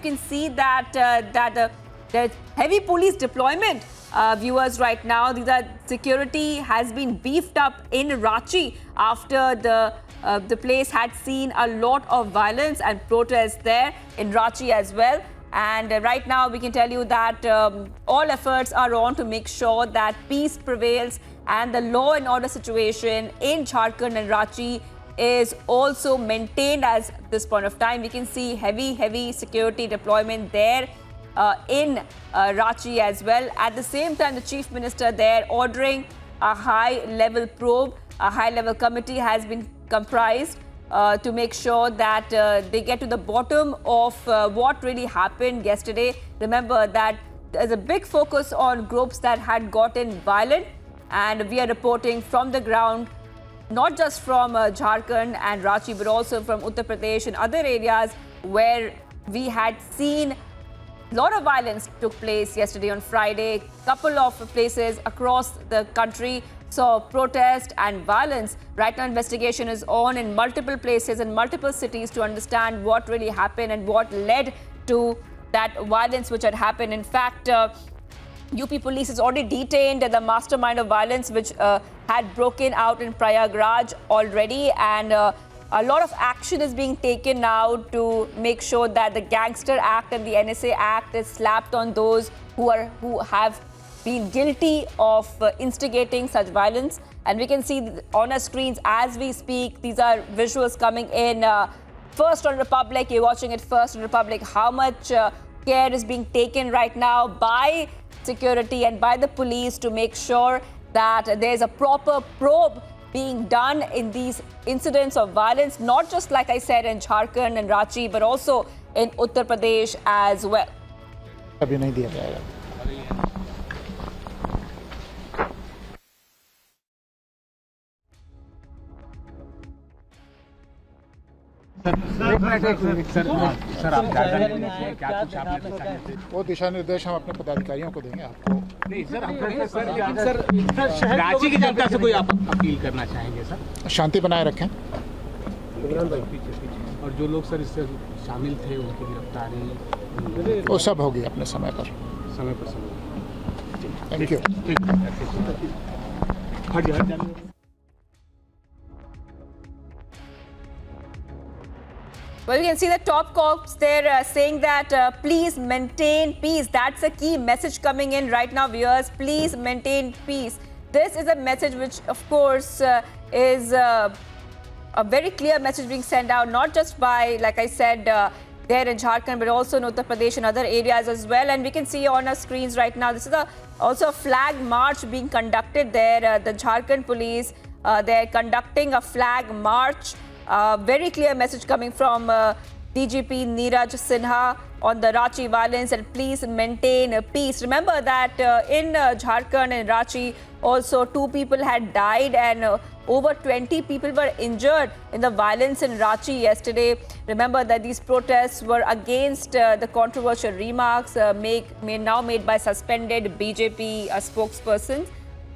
can see that there's heavy police deployment. Viewers, right now, the security has been beefed up in Ranchi after the place had seen a lot of violence and protests there in Ranchi as well. And right now, we can tell you that all efforts are on to make sure that peace prevails and the law and order situation in Jharkhand and Ranchi is also maintained at this point of time. We can see heavy security deployment there in Ranchi as well. At the same time, the Chief Minister there ordering a high-level probe. A high-level committee has been comprised to make sure that they get to the bottom of what really happened yesterday. Remember that there's a big focus on groups that had gotten violent, and we are reporting from the ground, not just from Jharkhand and Ranchi, but also from Uttar Pradesh and other areas where we had seen a lot of violence took place yesterday on Friday. Couple of places across the country saw protest and violence. Right now, investigation is on in multiple places in multiple cities to understand what really happened and what led to that violence which had happened. In fact, UP police has already detained the mastermind of violence which had broken out in Prayagraj already, and a lot of action is being taken now to make sure that the Gangster Act and the NSA Act is slapped on those who have been guilty of instigating such violence. And we can see on our screens as we speak, these are visuals coming in. First on Republic, you're watching it first on Republic, how much care is being taken right now by security and by the police to make sure that there's a proper probe being done in these incidents of violence, not just, like I said, in Jharkhand and Ranchi, but also in Uttar Pradesh as well. अभी नहीं दिया जाएगा। Sir आप जायजा लेने के लिए क्या कुछ आपने बताया? वो दिशा निर्देश हम अपने पदाधिकारियों को देंगे आपको। नहीं सर, रांची की जनता से कोई आप अपील करना चाहेंगे सर? शांति बनाए रखें। और जो लोग सर इससे शामिल थे उनकी गिरफ्तारी वो सब होगी अपने समय पर। Thank you. Well, you can see the top cops there saying that please maintain peace. That's a key message coming in right now, viewers. Please maintain peace. This is a message which, of course, is a very clear message being sent out, not just by, like I said, there in Jharkhand, but also in Uttar Pradesh and other areas as well. And we can see on our screens right now, this is also a flag march being conducted there. The Jharkhand police, they're conducting a flag march. Very clear message coming from DGP Neeraj Sinha on the Ranchi violence, and please maintain peace. Remember that in Jharkhand and Ranchi, also 2 people had died and over 20 people were injured in the violence in Ranchi yesterday. Remember that these protests were against the controversial remarks now made by suspended BJP spokespersons.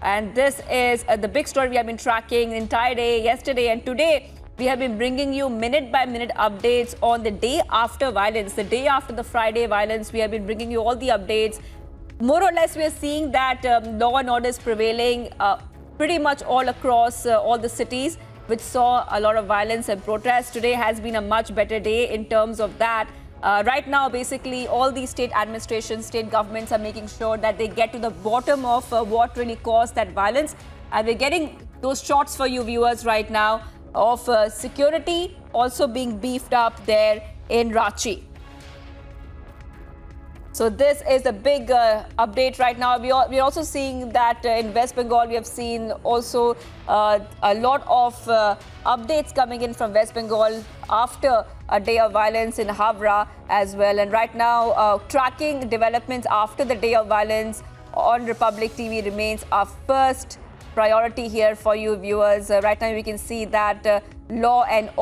And this is the big story we have been tracking the entire day yesterday and today. We have been bringing you minute-by-minute updates on the day after violence, the day after the Friday violence. We have been bringing you all the updates. More or less, we are seeing that law and order is prevailing pretty much all across all the cities, which saw a lot of violence and protests. Today has been a much better day in terms of that. Right now, basically, all these state administrations, state governments are making sure that they get to the bottom of what really caused that violence. And we're getting those shots for you viewers right now of security also being beefed up there in Ranchi. So this is a big update right now. We're also seeing that in West Bengal, we have seen also a lot of updates coming in from West Bengal after a day of violence in Havra as well. And right now, tracking developments after the day of violence on Republic TV remains our first priority here for you viewers. Right now, we can see that law and order